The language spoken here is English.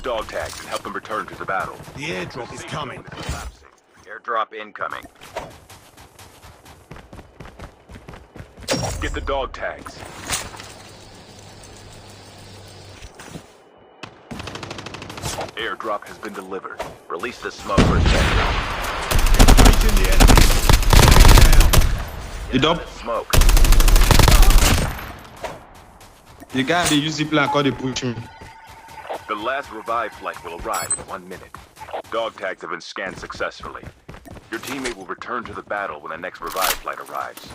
dog tags and help them return to the battle. The airdrop is coming. Airdrop incoming. Get the dog tags. Airdrop has been delivered. Release the smoke for a second. Facing the enemy. You dump. Smoke. The guy they use the plan called they push me. The last revive flight will arrive in 1 minute. Dog tags have been scanned successfully. Your teammate will return to the battle when the next revive flight arrives.